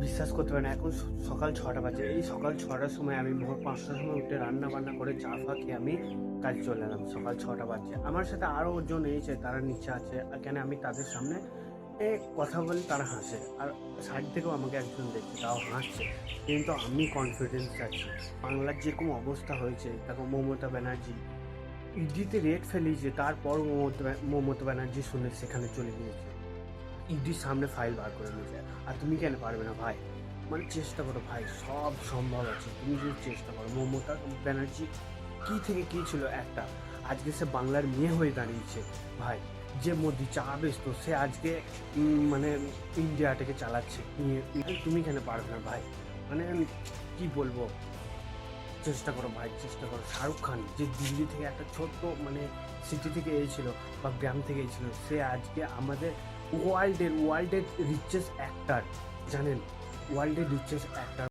বিশ্বাস করতে পারেন এখন সকাল 6টা বাজে। এই সকাল 6টার সময় আমি ভোর 5টার সময় উঠে রান্না বান্না করে চা ফা খেয়ে আমি কাজে চলে এলাম। সকাল 6টা বাজছে। আমার সাথে আরও জন এসেছে, তারা নিচে আছে। আর কেন আমি তাদের সামনে কথা বলি, তারা হাসে। আর সাইড থেকেও আমাকে একজন দেখছে, তাও হাসছে। কিন্তু আমি কনফিডেন্স আছি। বাংলার যেরকম অবস্থা হয়েছে, দেখো মমতা ব্যানার্জি ইডিতে রেট ফেলিয়েছে, তারপর মমতা ব্যানার্জি শুনে সেখানে চলে গিয়েছে, ইডির সামনে ফাইল বার করে নিয়েছে। আর তুমি কেন পারবে না ভাই? মানে চেষ্টা করো ভাই, সব সম্ভব আছে। তুমি যদি চেষ্টা করো। মমতা ব্যানার্জি কী থেকে কী ছিল একটা, আজকে সে বাংলার মেয়ে হয়ে দাঁড়িয়েছে ভাই। যে মোদি চা বেচতো, সে আজকে মানে ইন্ডিয়াটাকে চালাচ্ছে। তুমি কেন পারবে না ভাই? মানে কি বলবো, চেষ্টা করো ভাই, চেষ্টা করো। শাহরুখ খান যে দিল্লি থেকে একটা ছোট্ট মানে সিটি থেকে এসেছিল বা গ্রাম থেকে এসেছিল, সে আজকে আমাদের ওয়ার্ল্ডের রিচেস্ট অ্যাক্টার, জানেন? ওয়ার্ল্ডের রিচেস্ট অ্যাক্টার।